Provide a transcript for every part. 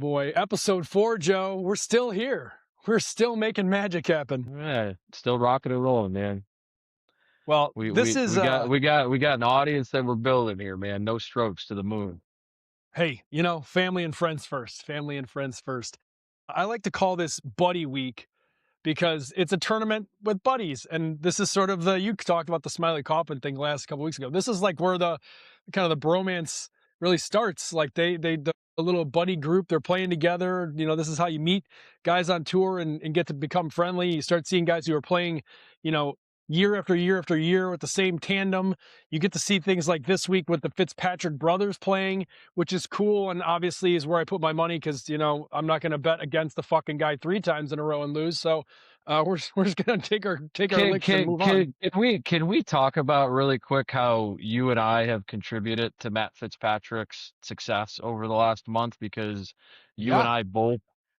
Boy, episode 4, Joe. We're still here. We're still making magic happen. Yeah, still rocking and rolling, man. Well, We this we is we got we got we got an audience that we're building here, man. No strokes to the moon. hey, family and friends first. Family and friends first. I like to call this Buddy Week because it's a tournament with buddies, and this is sort of you talked about the Smiley Coffin thing last couple weeks ago. This is like where the kind of the bromance really starts. Like the little buddy group, they're playing together. This is how you meet guys on tour and get to become friendly. You start seeing guys who are playing, you know, year after year after year with the same tandem. You get to see things like this week with the Fitzpatrick brothers playing, which is cool. And obviously is where I put my money because, I'm not going to bet against the fucking guy 3 times in a row and lose. So we're just going to take our licks and move on. Can we talk about really quick how you and I have contributed to Matt Fitzpatrick's success over the last month? Because you and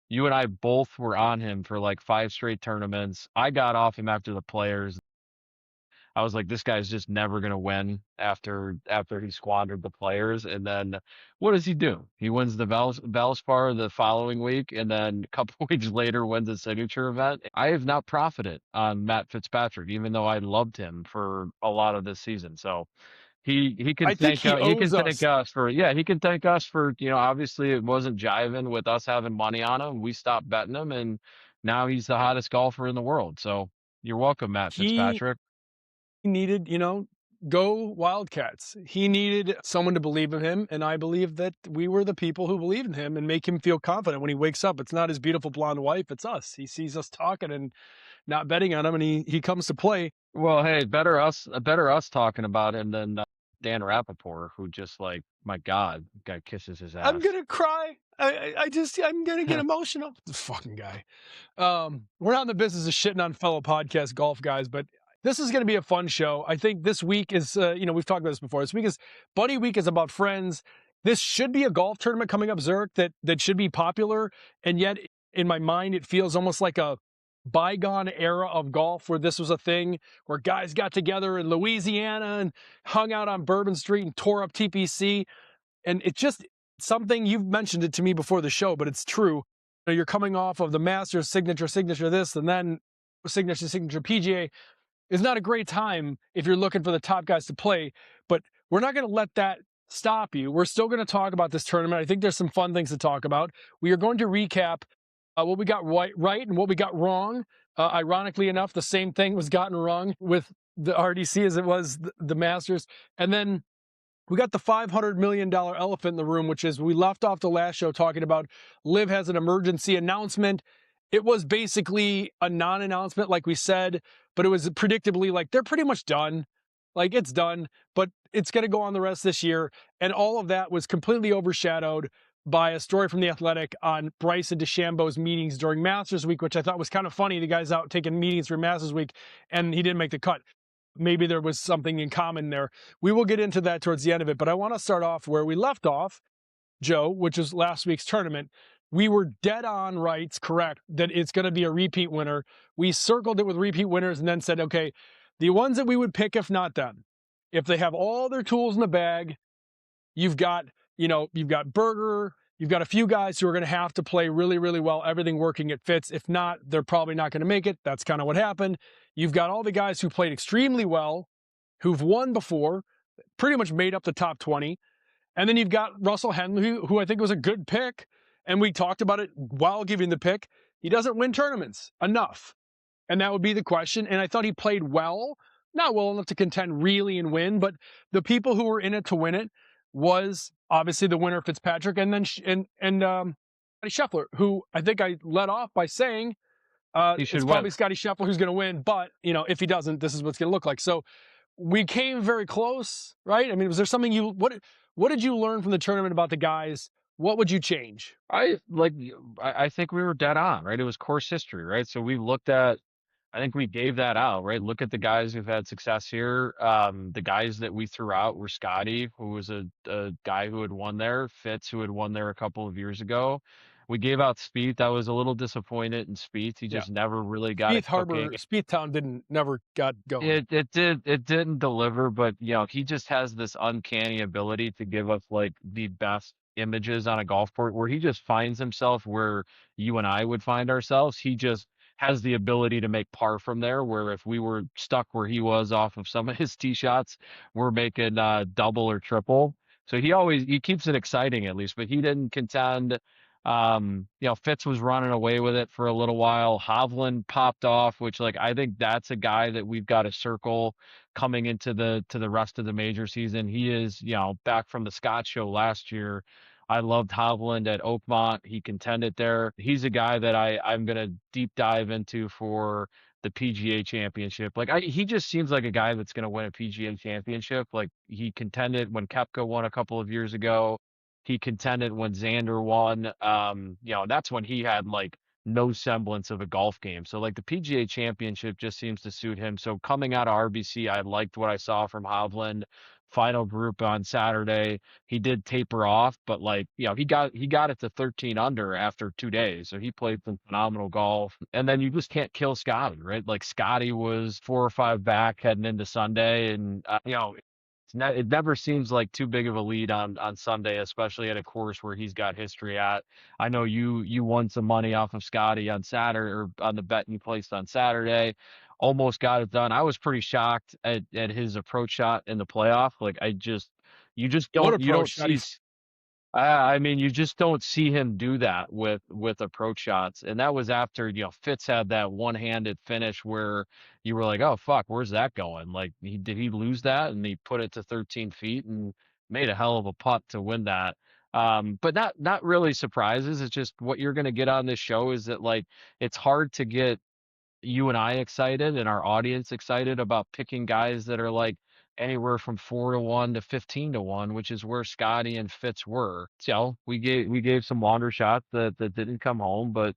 Yeah. I both were on him for like 5 straight tournaments. I got off him after the Players. I was like, this guy's just never gonna win after he squandered the Players. And then what does he do? He wins the Valspar the following week, and then a couple weeks later wins a signature event. I have not profited on Matt Fitzpatrick, even though I loved him for a lot of this season. So he can I think thank he owes us for he can thank us for obviously it wasn't jiving with us having money on him. We stopped betting him, and now he's the hottest golfer in the world. So you're welcome, Matt he Fitzpatrick. needed, go Wildcats. He needed someone to believe in him, and I believe that we were the people who believe in him and make him feel confident when he wakes up. It's not his beautiful blonde wife, it's us. He sees us talking and not betting on him, and he comes to play. Well, hey, better us talking about him than Dan Rappaport, who just like, my God, guy kisses his ass. I'm gonna cry. I'm gonna get emotional. This fucking guy. We're not in the business of shitting on fellow podcast golf guys, but this is going to be a fun show. I think this week is, we've talked about this before. This week is Buddy Week is about friends. This should be a golf tournament coming up, Zurich, that should be popular. And yet, in my mind, it feels almost like a bygone era of golf where this was a thing where guys got together in Louisiana and hung out on Bourbon Street and tore up TPC. And it's just something, you've mentioned it to me before the show, but it's true. You're coming off of the Masters signature this, and then signature PGA. Is not a great time if you're looking for the top guys to play, but we're not going to let that stop you. We're still going to talk about this tournament. I think there's some fun things to talk about. We are going to recap what we got right and what we got wrong. Ironically enough, the same thing was gotten wrong with the RDC as it was the Masters. And then we got the $500 million elephant in the room, which is we left off the last show talking about Liv has an emergency announcement. It was basically a non-announcement, like we said, but it was predictably like they're pretty much done. Like it's done, but it's going to go on the rest this year. And all of that was completely overshadowed by a story from The Athletic on Bryson DeChambeau's meetings during Masters Week, which I thought was kind of funny. The guy's out taking meetings for Masters Week, and he didn't make the cut. Maybe there was something in common there. We will get into that towards the end of it, but I want to start off where we left off, Joe, which is last week's tournament. We were dead on rights, correct, that it's going to be a repeat winner. We circled it with repeat winners and then said, okay, the ones that we would pick, if not them, if they have all their tools in the bag, you've got Berger, you've got a few guys who are going to have to play really, really well, everything working at Fitz. If not, they're probably not going to make it. That's kind of what happened. You've got all the guys who played extremely well, who've won before, pretty much made up the top 20. And then you've got Russell Henley, who I think was a good pick. And we talked about it while giving the pick. He doesn't win tournaments enough. And that would be the question. And I thought he played well, not well enough to contend really and win, but the people who were in it to win it was obviously the winner, Fitzpatrick, and then Scotty Scheffler, who I think I led off by saying it's probably Scotty Scheffler who's going to win. But, if he doesn't, this is what's going to look like. So we came very close, right? I mean, was there something what did you learn from the tournament about the guys? What would you change? I think we were dead on, right? It was course history, right? So I think we gave that out, right? Look at the guys who've had success here. The guys that we threw out were Scotty, who was a guy who had won there, Fitz, who had won there a couple of years ago. We gave out Spieth. I was a little disappointed in Spieth. He just never really got it cooking. Spieth Town never got going. It didn't deliver, but he just has this uncanny ability to give us like the best images on a golf court where he just finds himself where you and I would find ourselves. He just has the ability to make par from there, where if we were stuck where he was off of some of his tee shots, we're making double or triple. So he keeps it exciting at least, but he didn't contend. Fitz was running away with it for a little while. Hovland popped off, which like I think that's a guy that we've got to circle coming into the rest of the major season. He is, back from the Scott show last year. I loved Hovland at Oakmont. He contended there. He's a guy that I'm gonna deep dive into for the PGA Championship. Like he just seems like a guy that's gonna win a PGA Championship. Like he contended when Koepka won a couple of years ago. He contended when Xander won. That's when he had like no semblance of a golf game. So like the PGA Championship just seems to suit him. So coming out of RBC, I liked what I saw from Hovland. Final group on Saturday, he did taper off, but like he got it to 13 under after 2 days. So he played some phenomenal golf. And then you just can't kill Scotty, right? Like Scotty was 4 or 5 back heading into Sunday, and it never seems like too big of a lead on Sunday, especially at a course where he's got history at. I know you won some money off of Scotty on Saturday, or on the bet you placed on Saturday. Almost got it done. I was pretty shocked at his approach shot in the playoff. Like you just What don't approach shot? see. I mean, you just don't see him do that with approach shots, and that was after Fitz had that one-handed finish where you were like, oh fuck, where's that going? Like, did he lose that? And he put it to 13 feet and made a hell of a putt to win that. But not really surprises. It's just what you're gonna get on this show is that like it's hard to get you and I excited and our audience excited about picking guys that are like anywhere from 4-1 to 15-1, which is where Scotty and Fitz were. So we gave some longer shots that didn't come home, but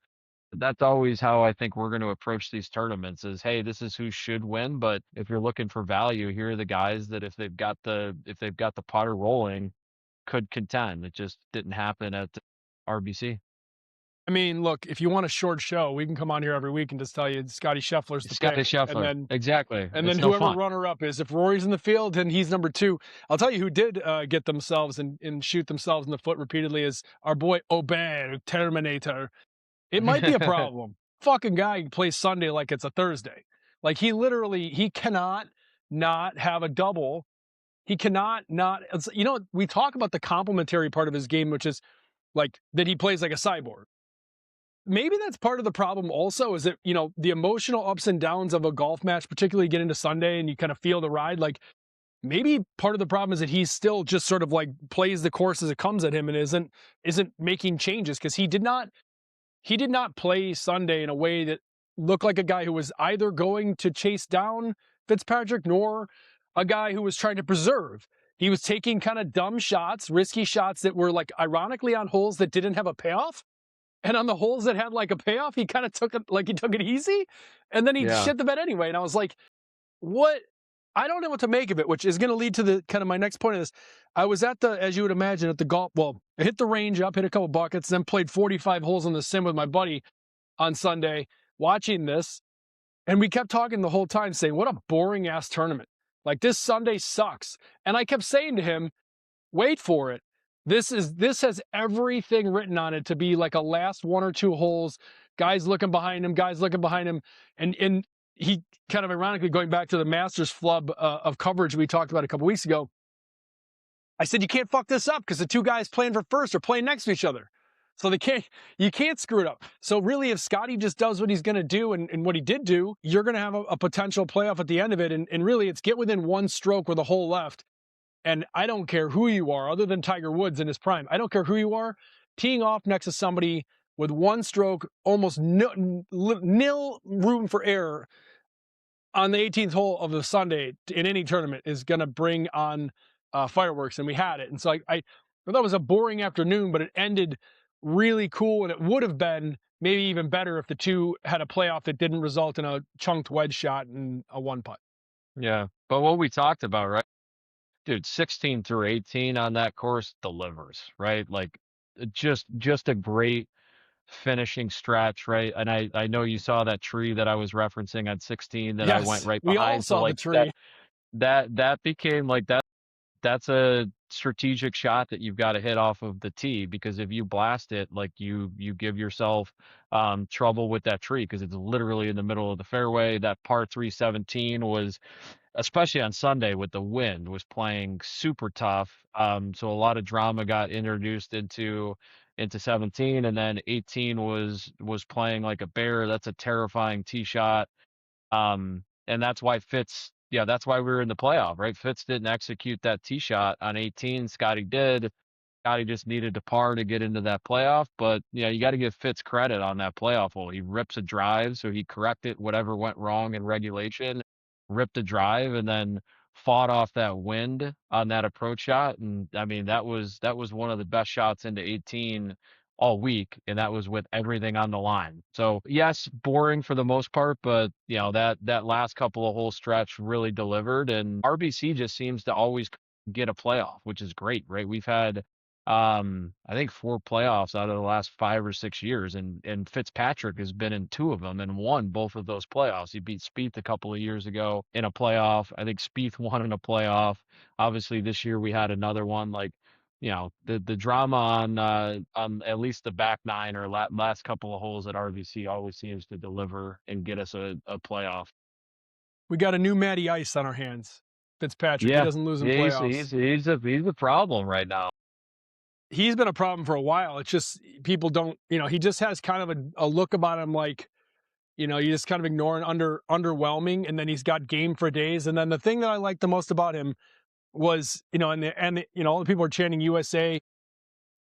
that's always how I think we're going to approach these tournaments is, hey, this is who should win, but if you're looking for value, here are the guys that if they've got the putter rolling could contend. It just didn't happen at RBC. I mean, look, if you want a short show, we can come on here every week and just tell you Scotty Scheffler's the Scotty pick. Scheffler. Exactly. And It's then no whoever fun. runner up is, if Rory's in the field, then he's number 2. I'll tell you who did get themselves and shoot themselves in the foot repeatedly is our boy Aubert, Terminator. It might be a problem. Fucking guy plays Sunday like it's a Thursday. Like he cannot not have a double. He cannot not, we talk about the complementary part of his game, which is like that he plays like a cyborg. Maybe that's part of the problem also is that, the emotional ups and downs of a golf match, particularly get into Sunday and you kind of feel the ride. Like maybe part of the problem is that he's still just sort of like plays the course as it comes at him and isn't making changes because he did not play Sunday in a way that looked like a guy who was either going to chase down Fitzpatrick nor a guy who was trying to preserve. He was taking kind of dumb shots, risky shots that were like ironically on holes that didn't have a payoff. And on the holes that had like a payoff, he kind of took it easy, and then he Yeah. shit the bed anyway. And I was like, what? I don't know what to make of it, which is going to lead to the kind of my next point of this. I was as you would imagine, at the golf. Well, I hit the range up, hit a couple buckets, then played 45 holes on the sim with my buddy on Sunday, watching this. And we kept talking the whole time saying, what a boring ass tournament. Like this Sunday sucks. And I kept saying to him, wait for it. This has everything written on it to be like a last 1 or 2 holes, guys looking behind him, and he kind of ironically going back to the Masters flub of coverage we talked about a couple weeks ago. I said you can't fuck this up because the 2 guys playing for first are playing next to each other, so you can't screw it up. So really, if Scotty just does what he's going to do and what he did do, you're going to have a potential playoff at the end of it, and really it's get within 1 stroke with a hole left. And I don't care who you are, other than Tiger Woods in his prime. I don't care who you are. Teeing off next to somebody with 1 stroke, almost nil room for error on the 18th hole of the Sunday in any tournament is going to bring on fireworks. And we had it. And so I thought it was a boring afternoon, but it ended really cool. And it would have been maybe even better if the 2 had a playoff that didn't result in a chunked wedge shot and a 1 putt. Yeah. But what we talked about, right? Dude, 16 through 18 on that course delivers, right? Like just a great finishing stretch, right? And I know you saw that tree that I was referencing on 16 that I went right we all behind. saw So like the tree. that became like that that's a strategic shot that you've got to hit off of the tee, because if you blast it, like you give yourself trouble with that tree, because it's literally in the middle of the fairway. That par 317 was, especially on Sunday with the wind, was playing super tough. So a lot of drama got introduced into 17, and then 18 was playing like a bear. That's a terrifying tee shot. And that's why Fitz, yeah, that's why we were in the playoff, right? Fitz didn't execute that tee shot on 18. Scotty did. Scotty just needed to par to get into that playoff. But yeah, you got to give Fitz credit on that playoff hole. He rips a drive, so he corrected whatever went wrong in regulation, ripped a drive, and then fought off that wind on that approach shot. And I mean, that was one of the best shots into 18 all week, and that was with everything on the line. So yes, boring for the most part, but that last couple of hole stretch really delivered, and RBC just seems to always get a playoff, which is great, right? We've had I think 4 playoffs out of the last 5 or 6 years, and Fitzpatrick has been in 2 of them and won both of those playoffs. He beat Spieth a couple of years ago in a playoff. I think Spieth won in a playoff. Obviously this year we had another one. Like, the drama on at least the back 9 or last couple of holes at RBC always seems to deliver and get us a playoff. We got a new Matty Ice on our hands. Fitzpatrick. He Yeah, doesn't lose in he's playoffs. he's he's a he's a problem right now. He's been a problem for a while. It's just people don't, he just has kind of a look about him like, you just kind of ignore and underwhelming, and then he's got game for days. And then the thing that I liked the most about him was, all the people are chanting USA.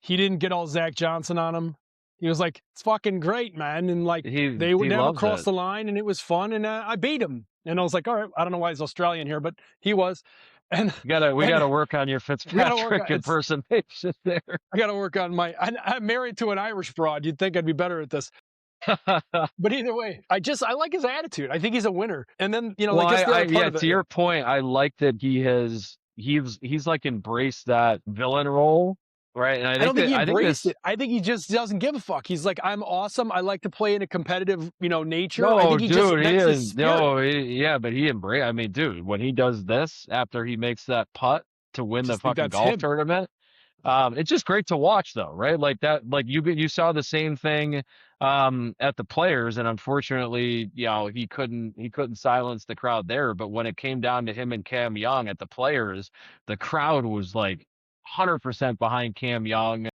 He didn't get all Zach Johnson on him. He was like, it's fucking great, man. And like, He they would he never loves cross it. the line, and it was fun. And I beat him. And I was like, all right, I don't know why he's Australian here, but he was. And, We and gotta work on your we got to work on Fitzpatrick it's, impersonation there. I got to work on I'm married to an Irish broad. You'd think I'd be better at this. But either way, I like his attitude. I think he's a winner. And then, Well, I guess the other part yeah, of to it, your point, I like that he's like embraced that villain role, right? And I don't think he I think embraced this. it. I think he just doesn't give a fuck. He's like, I'm awesome. I like to play in a competitive, nature. I No, think dude, he that's his is spirit. no, yeah, but he embrace. I mean, dude, when he does this after he makes that putt to win the Just think fucking that's golf him. tournament, it's just great to watch, though, right? Like that, like you saw the same thing at the Players, and unfortunately, he couldn't silence the crowd there. But when it came down to him and Cam Young at the Players, the crowd was like 100% behind Cam Young.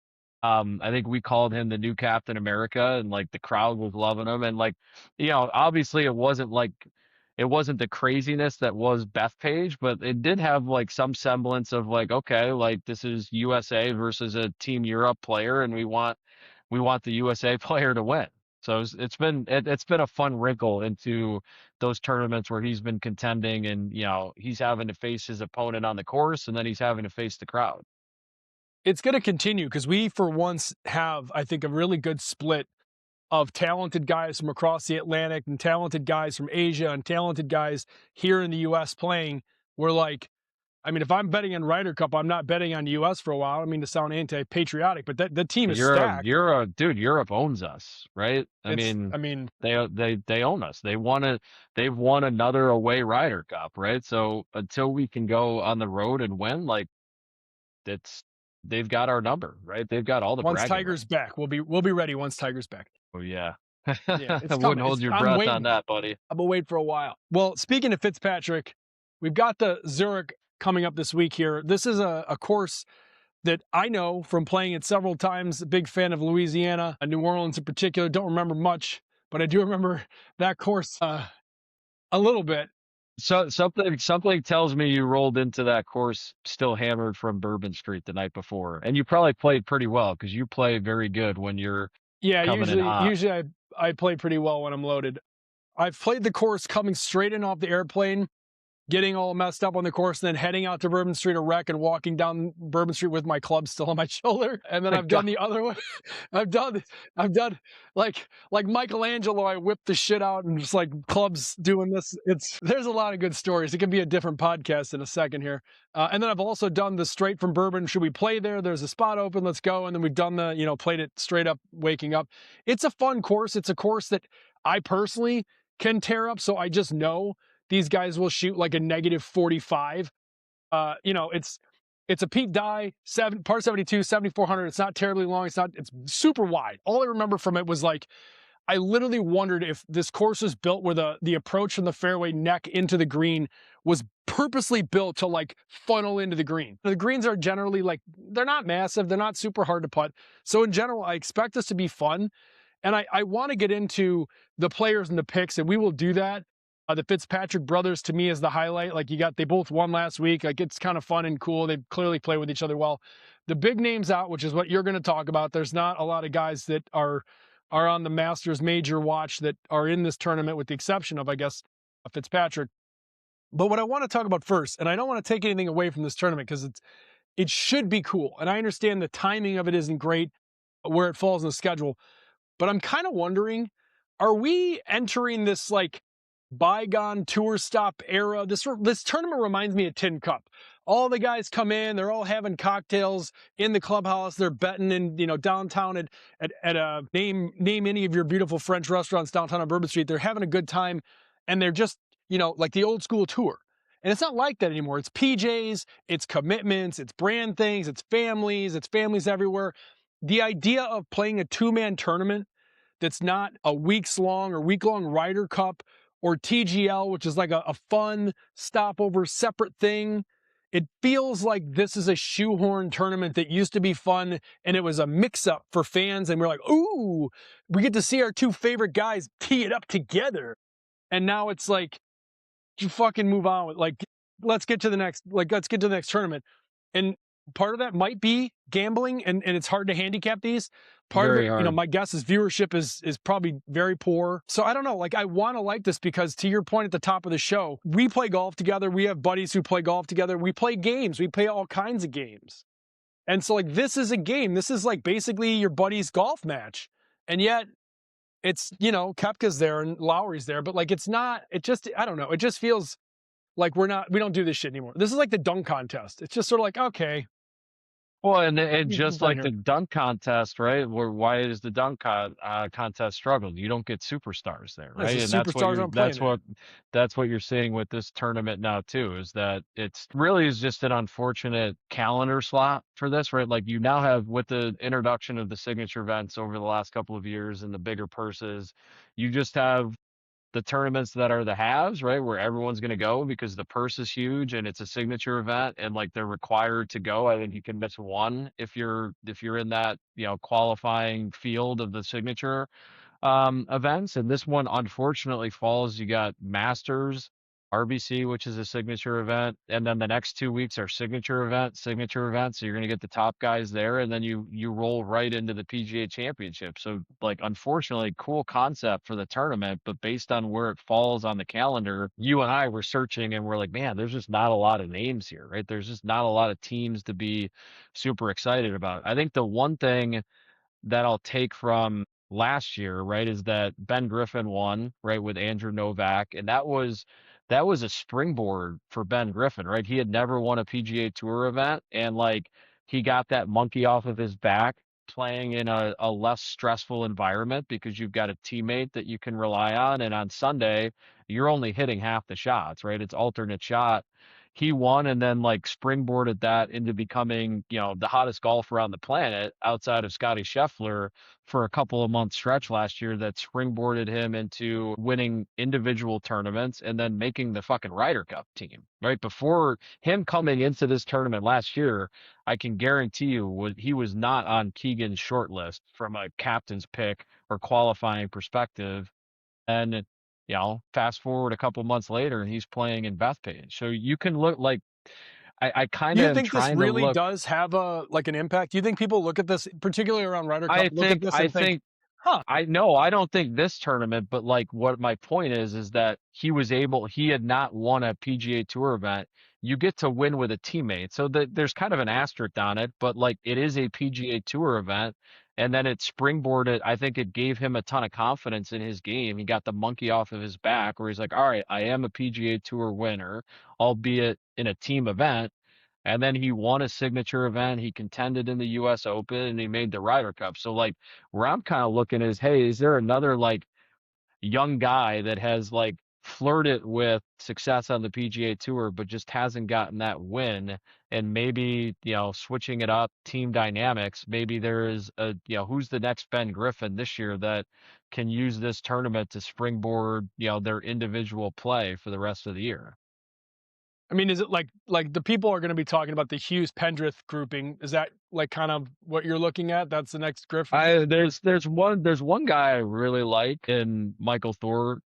I think we called him the new Captain America, and like the crowd was loving him. And like, obviously it wasn't the craziness that was Bethpage, but it did have like some semblance of like, okay, like this is USA versus a Team Europe player, and we want the USA player to win. So it's been a fun wrinkle into those tournaments where he's been contending, and he's having to face his opponent on the course, and then he's having to face the crowd. It's going to continue because we, for once, have, I think, a really good split of talented guys from across the Atlantic and talented guys from Asia and talented guys here in the U.S. playing. We're like, I mean, if I'm betting on Ryder Cup, I'm not betting on the U.S. for a while. I don't mean to sound anti-patriotic, but the team is stacked. Dude, Europe owns us, right? I It's, mean, I mean, they own us. They've won another away Ryder Cup, right? So until we can go on the road and win, like it's they've got our number, right? They've got all the once bragging Tiger's rights. back, we'll be ready once Tiger's back. Oh yeah. Yeah, I it's wouldn't coming. hold your I'm breath on waiting. that, buddy. I've been waiting for a while. Well, speaking of Fitzpatrick, we've got the Zurich coming up this week here. This is a course that I know from playing it several times. A big fan of Louisiana, New Orleans in particular. Don't remember much, but I do remember that course a little bit. So something tells me you rolled into that course still hammered from Bourbon Street the night before, and you probably played pretty well because you play very good when you're Yeah, coming in hot. usually I play pretty well when I'm loaded. I've played the course coming straight in off the airplane, getting all messed up on the course, and then heading out to Bourbon Street a wreck and walking down Bourbon Street with my club still on my shoulder. And then My I've God. done the other way. I've done like Michelangelo. I whipped the shit out and just like clubs doing this. There's a lot of good stories. It could be a different podcast in a second here. And then I've also done the straight from Bourbon. Should we play there? There's a spot open. Let's go. And then we've done played it straight up, waking up. It's a fun course. It's a course that I personally can tear up. So I just know these guys will shoot like a -45. It's It's a Pete Dye, par 72, 7,400. It's not terribly long. It's super wide. All I remember from it was like, I literally wondered if this course was built where the approach from the fairway neck into the green was purposely built to like funnel into the green. The greens are generally like, they're not massive. They're not super hard to putt. So in general, I expect this to be fun. And I want to get into the players and the picks, and we will do that. The Fitzpatrick brothers to me is the highlight. Like they both won last week. Like it's kind of fun and cool. They clearly play with each other well. The big names out, which is what you're going to talk about. There's not a lot of guys that are on the Masters major watch that are in this tournament, with the exception of, I guess, Fitzpatrick. But what I want to talk about first, and I don't want to take anything away from this tournament because it should be cool. And I understand the timing of it isn't great where it falls in the schedule. But I'm kind of wondering, are we entering this like bygone tour stop era? This tournament reminds me of Tin Cup. All the guys come in, they're all having cocktails in the clubhouse. They're betting in, downtown at a name any of your beautiful French restaurants downtown on Bourbon Street. They're having a good time, and they're just, like the old school tour. And it's not like that anymore. It's PJs, it's commitments, it's brand things, it's families everywhere. The idea of playing a two-man tournament that's not a week-long Ryder Cup or TGL, which is like a fun stopover separate thing. It feels like this is a shoehorn tournament that used to be fun, and it was a mix-up for fans, and we're like, ooh, we get to see our two favorite guys tee it up together. And now it's like, you fucking move on with, like, let's get to the next tournament. And part of that might be gambling, and it's hard to handicap these. Part Very of it, hard. my guess is viewership is probably very poor. So I don't know, like, I want to like this because, to your point at the top of the show, we play golf together. We have buddies who play golf together. We play games. We play all kinds of games. And so, like, this is a game. This is like basically your buddy's golf match. And yet it's, Koepka's there and Lowry's there, but like, it's not, I don't know. It just feels like we don't do this shit anymore. This is like the dunk contest. It's just sort of like, okay. Well, and just like Here. the dunk contest, right? Why is the dunk contest struggled? You don't get superstars there, It's right? just And that's what superstars aren't playing there. that's what you're seeing with this tournament now too, is that it's really is just an unfortunate calendar slot for this, right? Like you now have, with the introduction of the signature events over the last couple of years and the bigger purses, you just have the tournaments that are the halves, right? Where everyone's going to go because the purse is huge and it's a signature event, and like they're required to go. I think you can miss one if you're in that, qualifying field of the signature events. And this one unfortunately falls. You got Masters, RBC, which is a signature event, and then the next 2 weeks are signature event. So you're going to get the top guys there, and then you roll right into the PGA Championship. So like, unfortunately, cool concept for the tournament, but based on where it falls on the calendar, you and I were searching and we're like, man, there's just not a lot of names here, right? There's just not a lot of teams to be super excited about. I think the one thing that I'll take from last year, right, is that Ben Griffin won, right, with Andrew Novak, and that was a springboard for Ben Griffin, right? He had never won a PGA Tour event, and like he got that monkey off of his back playing in a less stressful environment because you've got a teammate that you can rely on, and on Sunday you're only hitting half the shots, right? It's alternate shot. He won and then like springboarded that into becoming, the hottest golfer on the planet outside of Scotty Scheffler for a couple of months stretch last year that springboarded him into winning individual tournaments and then making the fucking Ryder Cup team. Right before him coming into this tournament last year, I can guarantee you he was not on Keegan's short list from a captain's pick or qualifying perspective. And fast forward a couple months later, and he's playing in Bethpage. So you can look like I kind of You am think this trying to really look. does have an impact? Do you think people look at this, particularly around Ryder Cup, I look at think this I and think, think huh, I know I don't think this tournament, but like what my point is that he had not won a PGA Tour event. You get to win with a teammate. So there's kind of an asterisk on it, but like it is a PGA Tour event. And then it springboarded. I think it gave him a ton of confidence in his game. He got the monkey off of his back where he's like, all right, I am a PGA Tour winner, albeit in a team event. And then he won a signature event. He contended in the US Open and he made the Ryder Cup. So like where I'm kind of looking is, hey, is there another like young guy that has like flirted with success on the PGA Tour, but just hasn't gotten that win. And maybe, switching it up, team dynamics, maybe there is who's the next Ben Griffin this year that can use this tournament to springboard, their individual play for the rest of the year. I mean, is it like the people are going to be talking about the Hughes Pendrith grouping? Is that like kind of what you're looking at? That's the next Griffin. There's one guy I really like in Michael Thor,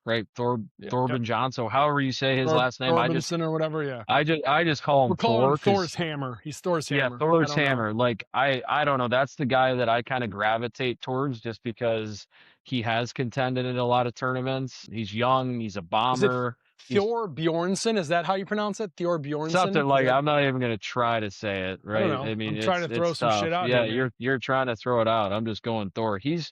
right? Yeah, Thorben Johnson. So however you say his last name, Thorbenson or whatever. Yeah, I just call him we're calling Thor him Thor's because hammer. He's Thor's yeah, hammer. I Thor's don't know. hammer. Like I don't know. That's the guy that I kind of gravitate towards just because he has contended in a lot of tournaments. He's young. He's a Is it bomber. He's Thor Bjornsson? Is that how you pronounce it? Thor something Bjornsson? like I'm not even gonna try to say it, I don't right? know. I mean, I'm trying to throw it's some shit tough. out Yeah, here, man. you're trying to throw it out. I'm just going Thor. He's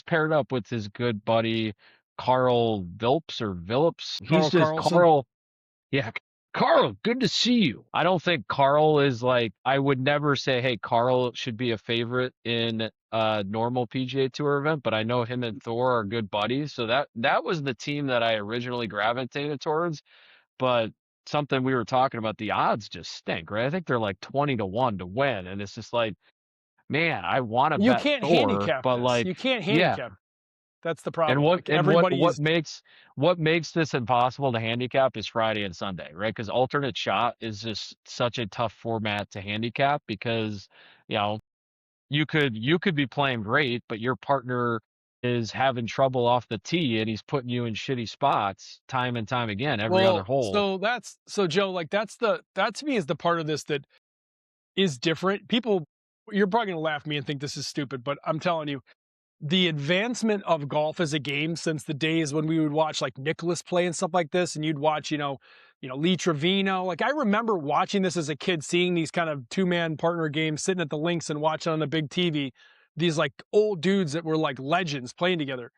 paired up with his good buddy Carl Vilps or Phillips. He's Carl just Carlson. Carl. Yeah, Carl, good to see you. I don't think Carl is like, I would never say, hey, Carl should be a favorite in a normal PGA Tour event, but I know him and Thor are good buddies. So that was the team that I originally gravitated towards. But something we were talking about, the odds just stink, right? I think they're like 20 to 1 to win. And it's just like, man, I want to You bet can't Thor, handicap but this. You like, can't yeah. handicap. That's the And problem. what Like and what everybody what is. makes what makes this impossible to handicap is Friday and Sunday, right? Because alternate shot is just such a tough format to handicap because, you know, you could be playing great, but your partner is having trouble off the tee and he's putting you in shitty spots time and time again every other Well, hole. so Joe, like that to me is the part of this that is different. People, you're probably gonna laugh at me and think this is stupid, but I'm telling you, the advancement of golf as a game since the days when we would watch like Nicholas play and stuff like this, and you'd watch, Lee Trevino. Like I remember watching this as a kid, seeing these kind of two-man partner games, sitting at the links and watching on the big TV, these like old dudes that were like legends playing together.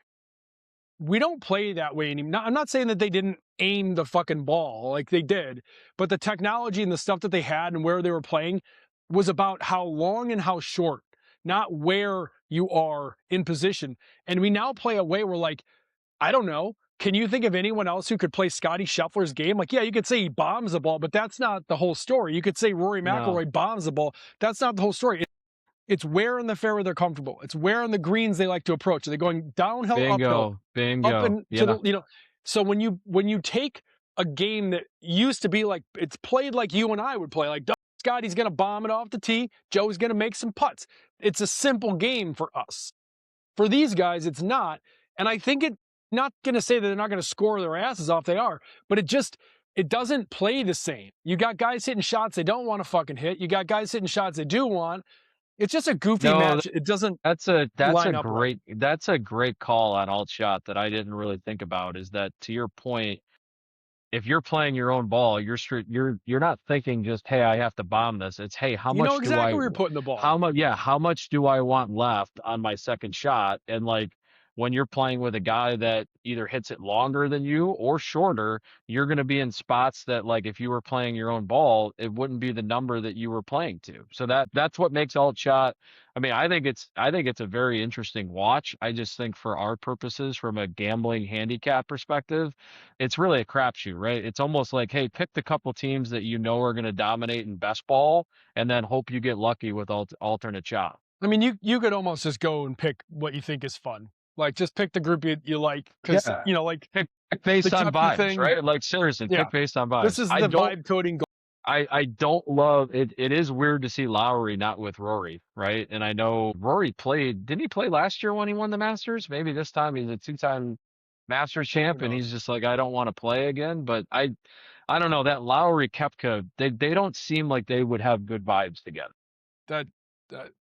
We don't play that way anymore. I'm not saying that they didn't aim the fucking ball, like they did, but the technology and the stuff that they had and where they were playing was about how long and how short, not where you are in position. And we now play a way where, like, I don't know. Can you think of anyone else who could play Scotty Scheffler's game? Like, yeah, you could say he bombs the ball, but that's not the whole story. You could say Rory No. McIlroy bombs the ball. That's not the whole story. It's where in the fairway they're comfortable. It's where on the greens they like to approach. Are they going downhill, uphill, Bingo. up Bingo. and to Yeah. the. So when you take a game that used to be like, it's played like you and I would play, like Scotty's going to bomb it off the tee, Joe's going to make some putts. It's a simple game for us. For these guys, it's not. And I think not going to say that they're not going to score their asses off. They are, but it doesn't play the same. You got guys hitting shots they don't want to fucking hit. You got guys hitting shots they do want. It's just a goofy No, match. It doesn't that's a line up right. great call on alt shot that I didn't really think about is that to your point, if you're playing your own ball, you're not thinking just, hey, I have to bomb this. It's, hey, You know exactly where you're putting the ball. how much do I want left on my second shot? And like when you're playing with a guy that either hits it longer than you or shorter, you're going to be in spots that like if you were playing your own ball, it wouldn't be the number that you were playing to. So that's what makes alt shot. I mean, I think it's a very interesting watch. I just think for our purposes, from a gambling handicap perspective, it's really a crapshoot, right? It's almost like, hey, pick the couple teams that you know are going to dominate in best ball, and then hope you get lucky with alternate shot. I mean, you could almost just go and pick what you think is fun. Like, just pick the group you like, because Yeah. like Pick based the on Kentucky vibes, thing. right? Like seriously, Yeah, pick based on vibes. this is the vibe coding goal. I don't love it. It is weird to see Lowry not with Rory, right? And I know Rory played. Didn't he play last year when he won the Masters? Maybe this time he's a two-time Masters champ, and he's just like, I don't want to play again. But I don't know that Lowry Koepka. They don't seem like they would have good vibes together. That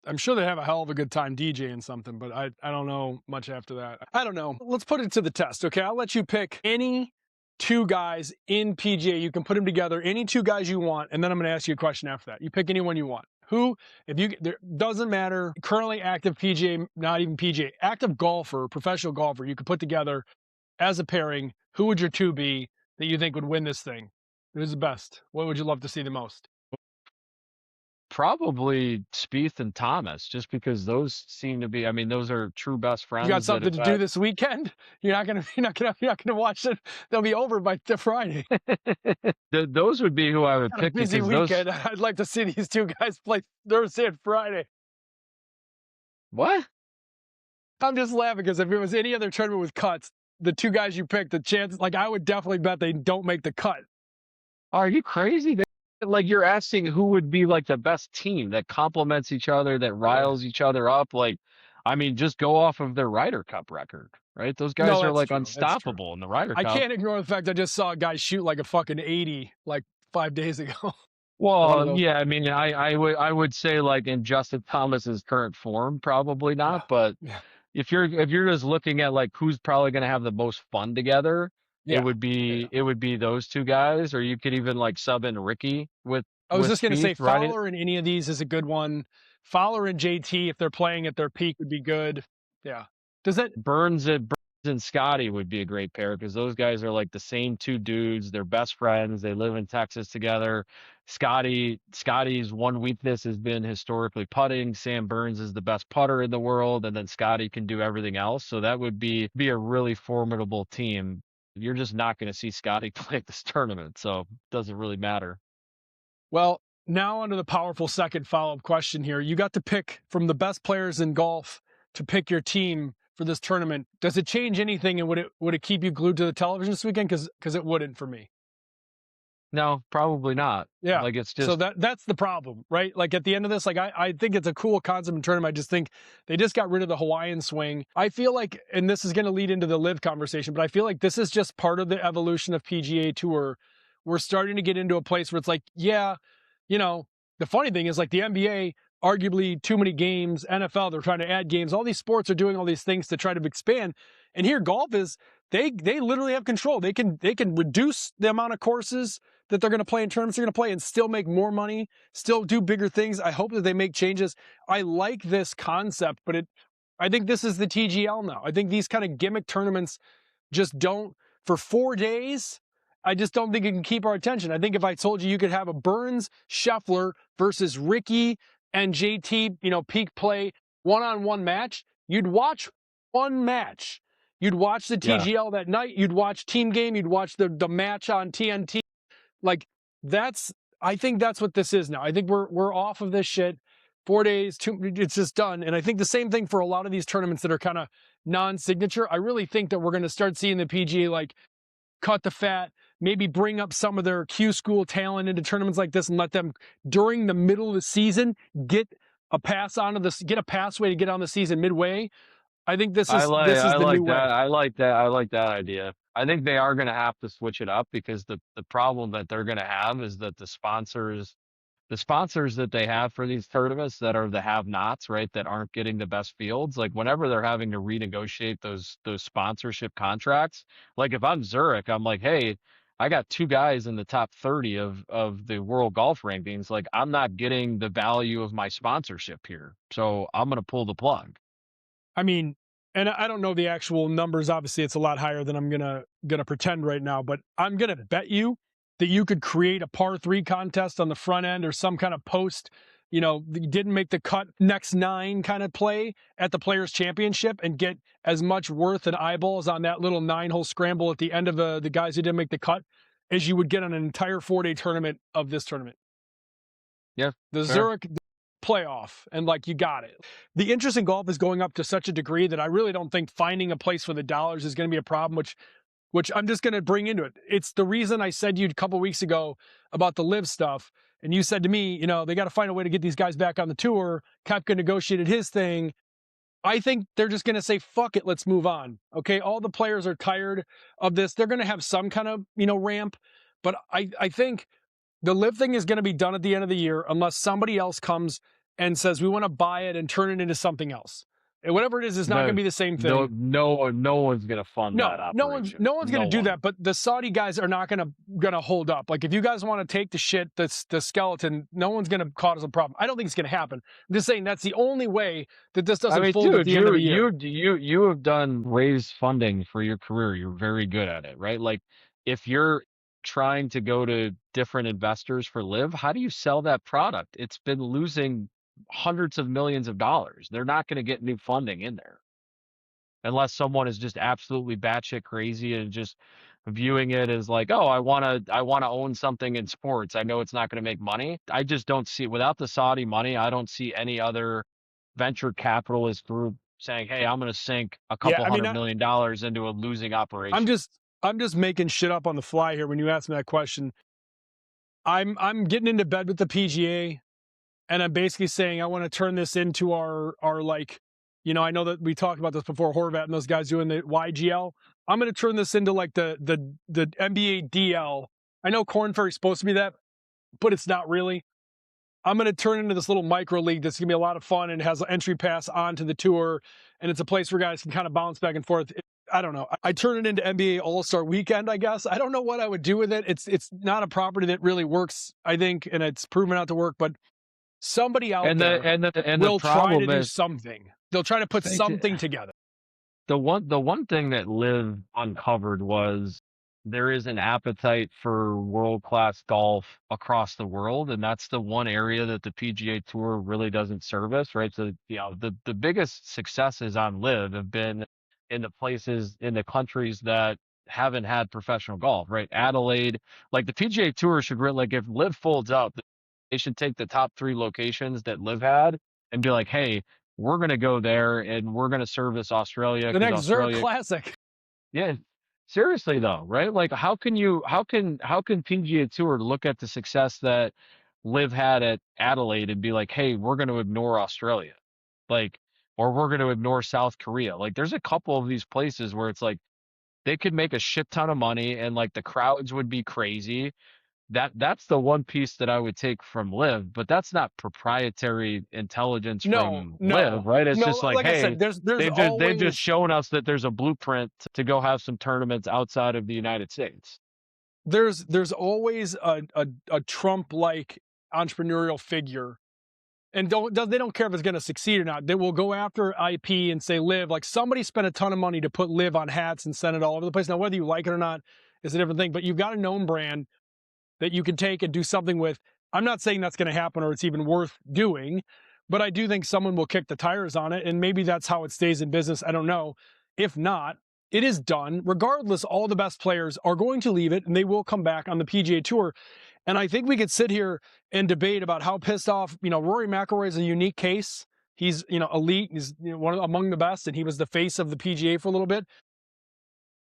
I'm sure they have a hell of a good time DJing something, but I don't know much after that. I don't know. Let's put it to the test, okay? I'll let you pick any two guys in PGA. You can put them together, any two guys you want, and then I'm going to ask you a question after that. You pick anyone you want. Who, there doesn't matter, currently active PGA, not even PGA, active golfer, professional golfer, you could put together as a pairing. Who would your two be that you think would win this thing? Who's the best? What would you love to see the most? Probably Spieth and Thomas, just because those seem to be. I mean, those are true best You got friends that something have to do had. this weekend? You're not gonna watch it. They'll be over by the Friday. Those would be who I would Got a pick busy because those. weekend. I'd like to see these two guys play Thursday and Friday. What? I'm just laughing because if it was any other tournament with cuts, the two guys you picked, the chances, like I would definitely bet they don't make the cut. Are you crazy? Like you're asking who would be like the best team that complements each other, that riles each other up. Like, I mean, just go off of their Ryder Cup record, right? Those No, guys are that's like true. That's true. unstoppable in the Ryder I Cup. can't ignore the fact I just saw a guy shoot like a fucking 80 like 5 days ago. One of Well, those. yeah, I mean, I would say like in Justin Thomas's current form, probably Yeah. not. But Yeah. if you're just looking at like who's probably going to have the most fun together, it Yeah. would Yeah. be it would be those two guys, or you could even like sub in Ricky with I was just going to Spieth, say right? Fowler in any of these is a good one. Fowler and JT, if they're playing at their peak, would be good. Yeah. Does that? Burns and Scotty would be a great pair because those guys are like the same two dudes. They're best friends. They live in Texas together. Scotty's one weakness has been historically putting. Sam Burns is the best putter in the world, and then Scotty can do everything else. So that would be a really formidable team. You're just not going to see Scotty play at this tournament, so it doesn't really matter. Well, now onto the powerful second follow-up question here. You got to pick from the best players in golf to pick your team for this tournament. Does it change anything, and would it keep you glued to the television this weekend? Because it wouldn't for me. No, probably not. Yeah. Like it's So just that's the problem, right? Like at the end of this, like I think it's a cool concept and tournament. I just think they just got rid of the Hawaiian swing. I feel like, and this is going to lead into the live conversation, but I feel like this is just part of the evolution of PGA Tour. We're starting to get into a place where it's like, yeah, the funny thing is like the NBA, arguably too many games, NFL, they're trying to add games. All these sports are doing all these things to try to expand. And here golf is, they literally have control. They can reduce the amount of courses that they're going to play in tournaments they're going to play and still make more money, still do bigger things. I hope that they make changes. I like this concept, but I think this is the TGL now. I think these kind of gimmick tournaments just don't, for 4 days, I just don't think it can keep our attention. I think if I told you could have a Burns Scheffler versus Ricky and JT, peak play one-on-one match, you'd watch one match. You'd watch the yeah. TGL that night. You'd watch Team Game. You'd watch the match on TNT. Like I think that's what this is now. I think we're off of this shit. 4 days, it's just done. And I think the same thing for a lot of these tournaments that are kind of non-signature. I really think that we're going to start seeing the PGA like cut the fat, maybe bring up some of their Q school talent into tournaments like this and let them during the middle of the season get a pathway to get on the season midway. I think this is the new way. I like that idea. I think they are going to have to switch it up because the problem that they're going to have is that the sponsors that they have for these tournaments that are the have-nots, right, that aren't getting the best fields, like whenever they're having to renegotiate those sponsorship contracts, like if I'm Zurich, I'm like, hey, I got two guys in the top 30 of the world golf rankings. Like I'm not getting the value of my sponsorship here. So I'm going to pull the plug. I mean, and I don't know the actual numbers. Obviously, it's a lot higher than I'm gonna pretend right now. But I'm gonna bet you that you could create a par 3 contest on the front end or some kind of post. Didn't make the cut next 9 kind of play at the Players Championship and get as much worth and eyeballs on that little 9-hole scramble at the end of the guys who didn't make the cut as you would get on an entire 4-day tournament of this tournament. Yeah, The fair. Zurich playoff, and like you got it. The interest in golf is going up to such a degree that I really don't think finding a place for the dollars is going to be a problem, which I'm just going to bring into it. It's the reason I said to you a couple weeks ago about the live stuff, and you said to me, they got to find a way to get these guys back on the tour. Koepka negotiated his thing. I think they're just going to say, fuck it, let's move on. Okay, all the players are tired of this. They're going to have some kind of, ramp, but I think the live thing is going to be done at the end of the year unless somebody else comes and says, we want to buy it and turn it into something else. And whatever it is not going to be the same thing. No one's going to fund that operation. No one's going to do that. But the Saudi guys are not going to hold up. Like if you guys want to take the shit, the skeleton, no one's going to cause a problem. I don't think it's going to happen. I'm just saying that's the only way that this doesn't fold at the end of the year. You have done raised funding for your career. You're very good at it, right? Like if you're trying to go to different investors for Live, how do you sell that product? It's been losing hundreds of millions of dollars. They're not going to get new funding in there unless someone is just absolutely batshit crazy and just viewing it as like, oh, I want to own something in sports. I know it's not going to make money. I just don't see, without the Saudi money, I don't see any other venture capitalist group saying, hey, I'm going to sink a Yeah, couple I mean, $100 million into a losing operation. I'm just making shit up on the fly here when you ask me that question. I'm getting into bed with the PGA, and I'm basically saying I want to turn this into our like, you know, I know that we talked about this before, Horvat and those guys doing the YGL. I'm going to turn this into like the NBA DL. I know Corn Ferry's supposed to be that, but it's not really. I'm going to turn into this little micro league that's going to be a lot of fun and has an entry pass onto the tour, and it's a place where guys can kind of bounce back and forth. I don't know. I turn it into NBA All-Star Weekend, I guess. I don't know what I would do with it. It's not a property that really works, I think, and it's proven out to work, but somebody out there will try to do something. They'll try to put something together. The one thing that Liv uncovered was there is an appetite for world-class golf across the world, and that's the one area that the PGA Tour really doesn't service, right? So, you know, the biggest successes on Liv have been in the places, in the countries that haven't had professional golf, right? Adelaide, like the PGA Tour should really, like if Liv folds out, they should take the top 3 locations that Liv had and be like, hey, we're going to go there and we're going to service Australia. The next Australia, Zurich Classic. yeah, seriously though, right? Like how can PGA Tour look at the success that Liv had at Adelaide and be like, hey, we're going to ignore Australia, like, or we're going to ignore South Korea. Like there's a couple of these places where it's like they could make a shit ton of money and like the crowds would be crazy. That's the one piece that I would take from Liv, but that's not proprietary intelligence from Liv, right? It's just like, I hey, said, they've just shown us that there's a blueprint to go have some tournaments outside of the United States. There's always a Trump-like entrepreneurial figure, and they don't care if it's going to succeed or not. They will go after IP and say Liv. Like somebody spent a ton of money to put Liv on hats and send it all over the place. Now, whether you like it or not is a different thing, but you've got a known brand that you can take and do something with. I'm not saying that's going to happen or it's even worth doing, but I do think someone will kick the tires on it, and maybe that's how it stays in business. I don't know. If not, it is done. Regardless, all the best players are going to leave it, and they will come back on the PGA Tour. And I think we could sit here and debate about how pissed off, you know, Rory McIlroy is a unique case. He's, you know, elite. He's, you know, one among the best, and he was the face of the PGA for a little bit.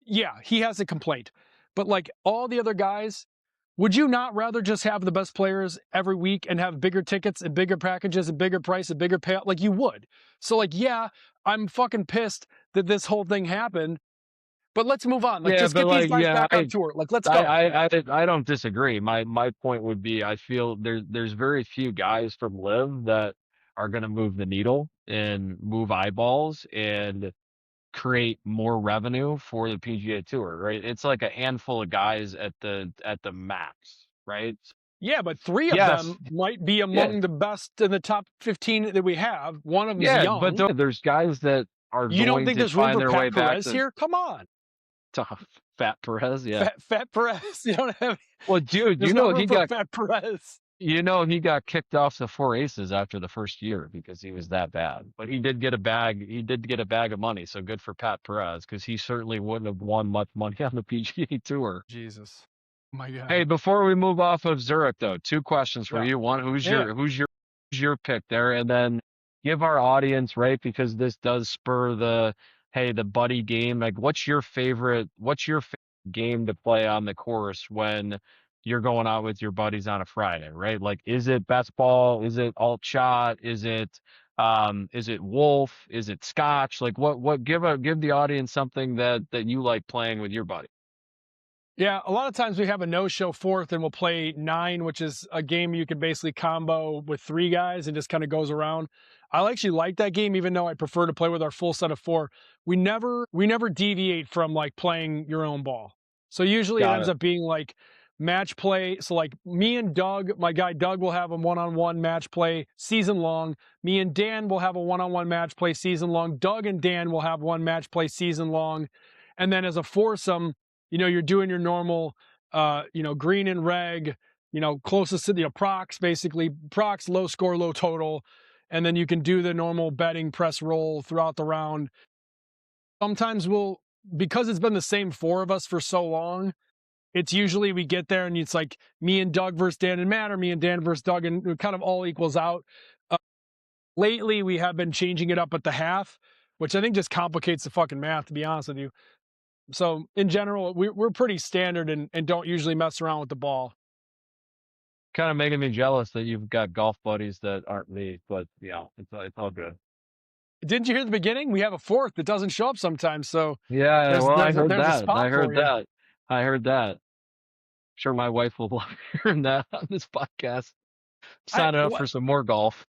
Yeah, he has a complaint. But like all the other guys, would you not rather just have the best players every week and have bigger tickets and bigger packages and bigger price and bigger payout? Like you would. So like, yeah, I'm fucking pissed that this whole thing happened, but let's move on. Like, just get these guys back on tour. Like, let's go. I don't disagree. My point would be, I feel there's very few guys from Liv that are going to move the needle and move eyeballs and create more revenue for the PGA Tour, right? It's like a handful of guys at the max, right? Yeah, but 3 of them might be among the best in the top 15 that we have. One of them is young. But there's guys that are you don't think there's room for Pat Perez here? Come on. Fat Perez, yeah. Fat Perez. You don't have. Well, dude, you know he got Fat Perez. You know, he got kicked off the 4 Aces after the first year because he was that bad. But he did get a bag. He did get a bag of money. So good for Pat Perez, because he certainly wouldn't have won much money on the PGA Tour. Jesus, my God. Hey, before we move off of Zurich, though, 2 questions for you. One, who's your pick there, and then give our audience, right? Because this does spur the buddy game. Like, what's your favorite game to play on the course when you're going out with your buddies on a Friday, right? Like, is it best ball? Is it alt shot? Is it wolf? Is it scotch? Like, what give the audience something that you like playing with your buddy. Yeah, a lot of times we have a no-show fourth and we'll play 9, which is a game you can basically combo with 3 guys and just kind of goes around. I actually like that game, even though I prefer to play with our full set of 4. We never deviate from like playing your own ball. So usually it ends up being like match play. So like me and Doug, my guy Doug, will have a one-on-one match play season long. Me and Dan will have a one-on-one match play season long. Doug and Dan will have one match play season long. And then as a foursome, you know, you're doing your normal green and reg, closest to, procs, basically procs, low score, low total. And then you can do the normal betting press roll throughout the round. Sometimes because it's been the same four of us for so long, it's usually we get there and it's like me and Doug versus Dan and Matt, or me and Dan versus Doug, and it kind of all equals out. Lately, we have been changing it up at the half, which I think just complicates the fucking math, to be honest with you. So in general, we're pretty standard and don't usually mess around with the ball. Kind of making me jealous that you've got golf buddies that aren't me, but yeah, it's all good. Didn't you hear the beginning? We have a fourth that doesn't show up sometimes. So Yeah, well, I heard there's a that. spot for you. I heard that. Sure, my wife will love hearing that on this podcast. Signing up for some more golf.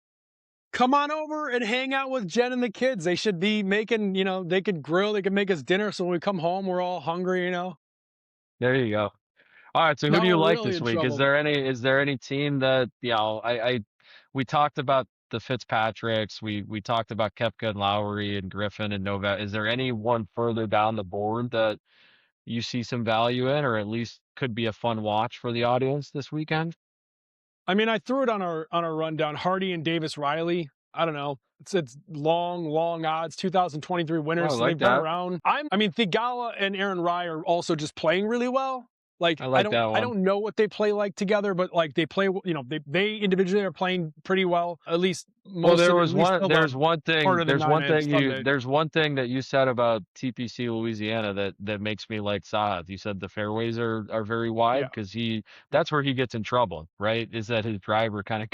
Come on over and hang out with Jen and the kids. They should be making, they could grill, they could make us dinner. So when we come home, we're all hungry, There you go. All right. So who do you like really this week? Is there any team that, we talked about the Fitzpatricks. We talked about Koepka and Lowry and Griffin and Novak. Is there any one further down the board that you see some value in, or at least could be a fun watch for the audience this weekend? I mean, I threw it on our rundown. Hardy and Davis Riley. I don't know. It's long odds. 2023 winners. Oh, so like they've been that. around. Thigala and Aaron Rye are also just playing really well. Like, I like that one. I don't know what they play like together, but like they play, they individually are playing pretty well. At least most. Well, there's one thing that you said about TPC Louisiana that makes me like Saad. You said the fairways are very wide because that's where he gets in trouble, right? Is that his driver kind of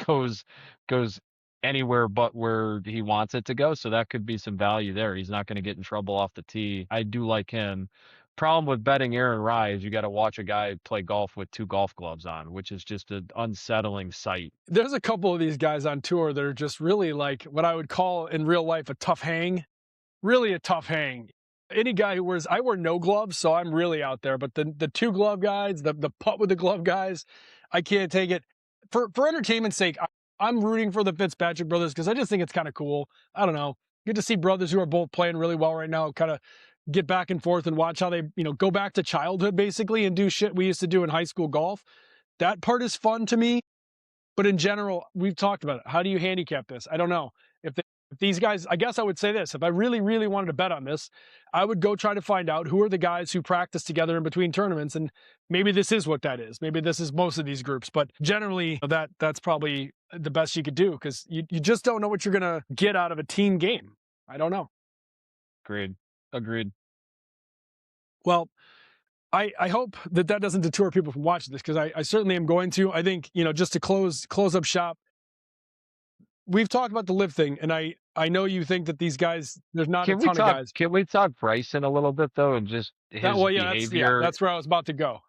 goes anywhere but where he wants it to go. So that could be some value there. He's not going to get in trouble off the tee. I do like him. Problem with betting Aaron Rye is you got to watch a guy play golf with two golf gloves on, which is just an unsettling sight. There's a couple of these guys on tour that are just really like what I would call in real life a tough hang. Really a tough hang. Any guy who I wear no gloves, so I'm really out there. But the two glove guys, the putt with the glove guys, I can't take it. For entertainment's sake, I'm rooting for the Fitzpatrick brothers because I just think it's kind of cool. I don't know. Good to see brothers who are both playing really well right now kind of get back and forth and watch how they, go back to childhood basically and do shit we used to do in high school golf. That part is fun to me. But in general, we've talked about it. How do you handicap this? I don't know. If these guys, I guess I would say this, if I really, really wanted to bet on this, I would go try to find out who are the guys who practice together in between tournaments. And maybe this is what that is. Maybe this is most of these groups. But generally, that's probably the best you could do because you just don't know what you're going to get out of a team game. I don't know. Agreed. Well, I hope that doesn't deter people from watching this because I certainly am going to. I think, just to close up shop, we've talked about the live thing, and I know you think that these guys, there's not a ton of guys. Can we talk Bryson a little bit though, and just his behavior? That's where I was about to go.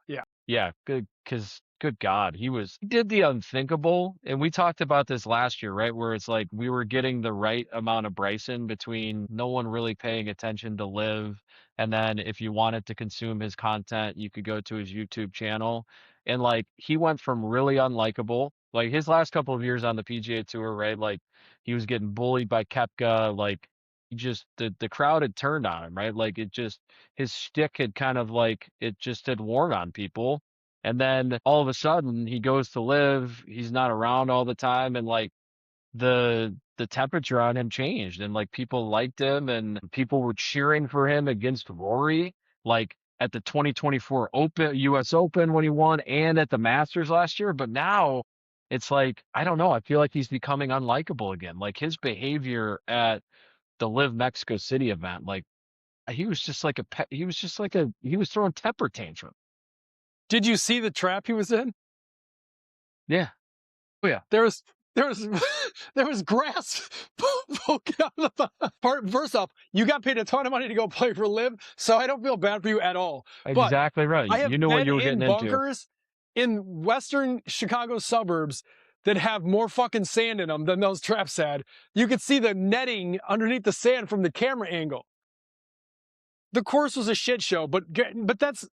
Yeah, good, because good God, he did the unthinkable, and we talked about this last year, right? Where it's like we were getting the right amount of Bryson between no one really paying attention to live, and then if you wanted to consume his content, you could go to his YouTube channel, and like he went from really unlikable, like his last couple of years on the PGA Tour, right? Like he was getting bullied by Koepka, like just the crowd had turned on him, right? Like his shtick had kind of like it just had worn on people. And then all of a sudden he goes to live, he's not around all the time, and like the temperature on him changed, and like people liked him and people were cheering for him against Rory, like at the 2024 US Open when he won and at the Masters last year. But now it's like, I don't know, I feel like he's becoming unlikable again. Like his behavior at the Live Mexico City event, like he was throwing temper tantrum. Did you see the trap he was in? Yeah. Oh yeah. There was grass poking out of the part. First off, you got paid a ton of money to go play for Live, so I don't feel bad for you at all. Exactly right. You knew what you were getting into. Bunkers in western Chicago suburbs that have more fucking sand in them than those traps had. You could see the netting underneath the sand from the camera angle. The course was a shit show, but that's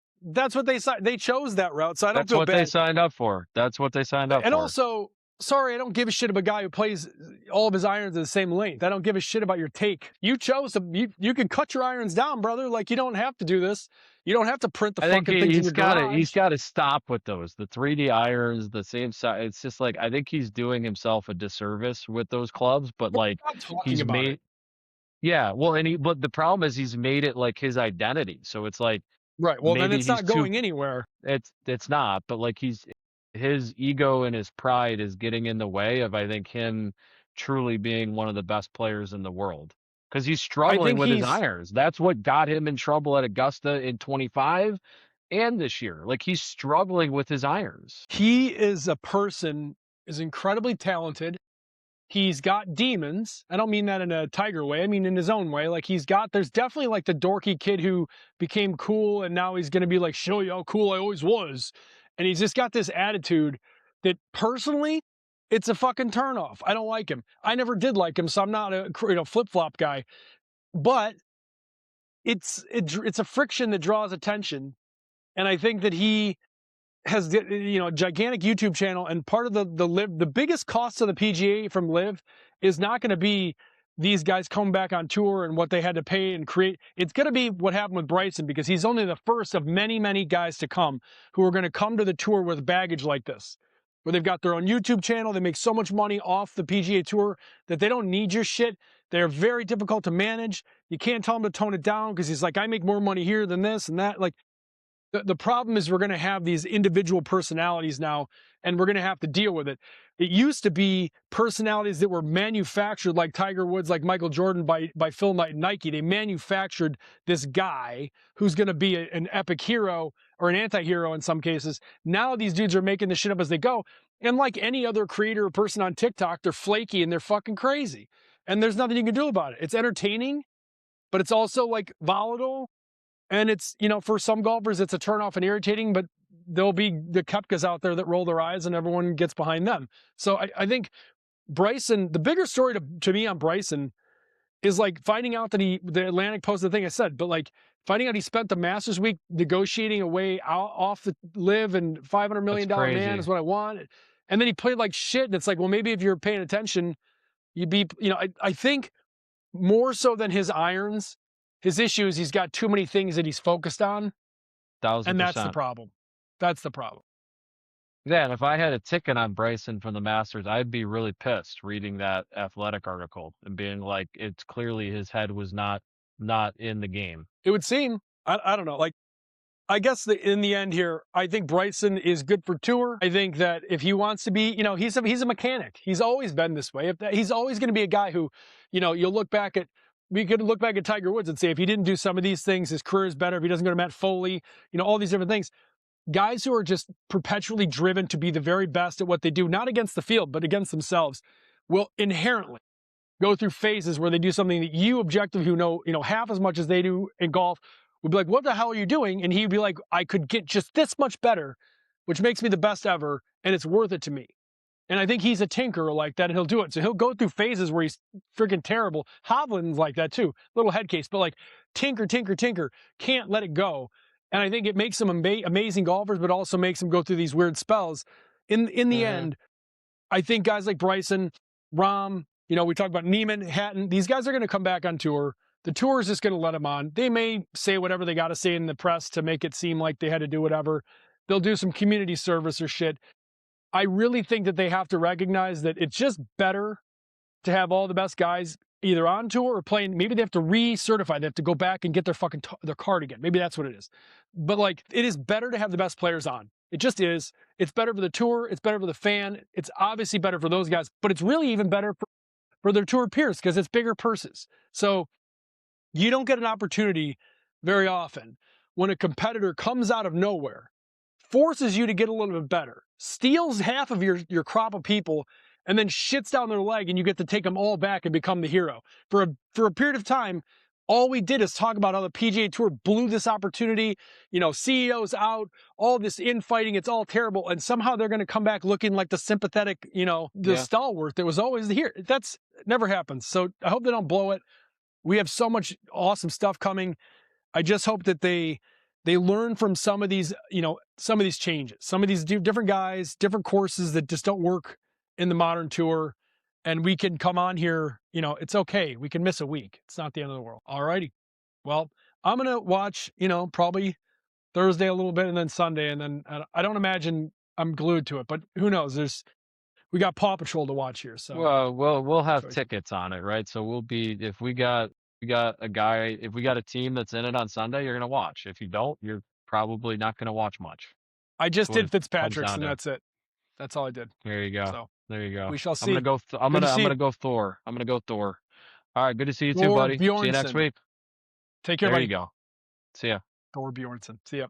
what they chose that route, so I don't feel bad. That's what they signed up for. That's what they signed up for. And also, sorry, I don't give a shit about a guy who plays all of his irons at the same length. I don't give a shit about your take. You chose to, you can cut your irons down, brother. Like, you don't have to do this. You don't have to print the I think fucking things in your he's garage. got to stop with those. The 3D irons, the same size. It's just like I think he's doing himself a disservice with those clubs. But like Stop talking he's about it. made, yeah. Well, but the problem is he's made it like his identity. So it's like Right. Well, then maybe it's he's not too. going anywhere. It's not. But like his ego and his pride is getting in the way of I think him truly being one of the best players in the world. Because he's I struggling think with his he's, irons. That's what got him in trouble at Augusta in 25 and this year. Like he's struggling with his irons. he is a person, is incredibly talented. He's got demons. I don't mean that in a Tiger way. I mean in his own way. Like there's definitely like the dorky kid who became cool and now he's going to be like, show you how cool I always was. And he's just got this attitude that personally, it's a fucking turnoff. I don't like him. I never did like him, so I'm not a flip-flop guy. But it's a friction that draws attention. And I think that he has a gigantic YouTube channel, and part of the biggest cost of the PGA from Live is not going to be these guys coming back on tour and what they had to pay and create. It's going to be what happened with Bryson, because he's only the first of many guys to come who are going to come to the tour with baggage like this, where they've got their own YouTube channel. They make so much money off the PGA Tour that they don't need your shit. They're very difficult to manage. You can't tell him to tone it down because he's like, I make more money here than this and that. Like, the problem is we're going to have these individual personalities now, and we're going to have to deal with it. It used to be personalities that were manufactured, like Tiger Woods, like Michael Jordan by Phil Knight and Nike. They manufactured this guy who's going to be an epic hero or an anti-hero in some cases. Now these dudes are making the shit up as they go. And like any other creator or person on TikTok, they're flaky and they're fucking crazy. And there's nothing you can do about it. It's entertaining, but it's also like volatile. And it's, for some golfers, it's a turnoff and irritating, but there'll be the Koepkas out there that roll their eyes and everyone gets behind them. So I think Bryson, the bigger story to me on Bryson is like finding out that the Atlantic posted the thing I said, but like finding out he spent the Masters week negotiating a way out off the Live and $500 million man is what I want. And then he played like shit. And it's like, well, maybe if you're paying attention, you'd be, I think more so than his irons, his issue is he's got too many things that he's focused on, and that's the 1,000%. problem. That's the problem. Yeah, and if I had a ticket on Bryson from the Masters, I'd be really pissed reading that Athletic article and being like, it's clearly his head was not in the game. It would seem. I don't know. Like, I guess in the end here, I think Bryson is good for tour. I think that if he wants to be, he's a mechanic. He's always been this way. He's always going to be a guy who, you'll look back at. We could look back at Tiger Woods and say if he didn't do some of these things, his career is better. If he doesn't go to Matt Foley, all these different things. Guys who are just perpetually driven to be the very best at what they do, not against the field, but against themselves, will inherently go through phases where they do something that you objectively who know, half as much as they do in golf would be like, what the hell are you doing? And he'd be like, I could get just this much better, which makes me the best ever, and it's worth it to me. And I think he's a tinkerer like that, and he'll do it. So he'll go through phases where he's freaking terrible. Hovland's like that too, little head case, but like tinker, can't let it go. And I think it makes them amazing golfers, but also makes them go through these weird spells. In the end, I think guys like Bryson, Rahm, we talk about Neiman, Hatton, these guys are going to come back on tour. The tour is just going to let them on. They may say whatever they got to say in the press to make it seem like they had to do whatever. They'll do some community service or shit. I really think that they have to recognize that it's just better to have all the best guys either on tour or playing. Maybe they have to recertify. They have to go back and get their fucking their card again. Maybe that's what it is. But like, it is better to have the best players on. It just is. It's better for the tour. It's better for the fan. It's obviously better for those guys, but it's really even better for their tour peers because it's bigger purses. So you don't get an opportunity very often when a competitor comes out of nowhere, forces you to get a little bit better, steals half of your crop of people, and then shits down their leg, and you get to take them all back and become the hero. For a period of time, all we did is talk about how the PGA Tour blew this opportunity, CEOs out, all this infighting, it's all terrible, and somehow they're going to come back looking like the sympathetic, stalwart that was always here. That's never happens. So I hope they don't blow it. We have so much awesome stuff coming. I just hope that they learn from some of these, some of these changes, some of these different guys, different courses that just don't work in the modern tour, and we can come on here. It's okay. We can miss a week. It's not the end of the world. All righty. Well, I'm gonna watch. Probably Thursday a little bit, and then Sunday, and then I don't imagine I'm glued to it. But who knows? We got Paw Patrol to watch here. So Well, we'll have choices. tickets on it, right? So we'll be if we got a team that's in it on Sunday, you're gonna watch. If you don't, you're probably not gonna watch much. I That's just what did it comes Fitzpatrick's, down and to. that's it. That's all I did. There you go. So There you go. we shall I'm gonna see. go. I'm Good to gonna. I'm see you. gonna go Thor. I'm gonna go Thor. All right. Good to see you too, Thor buddy. See you next Bjornsson. week. Take care, There you buddy. go. See ya. Thor Bjornsson. See ya.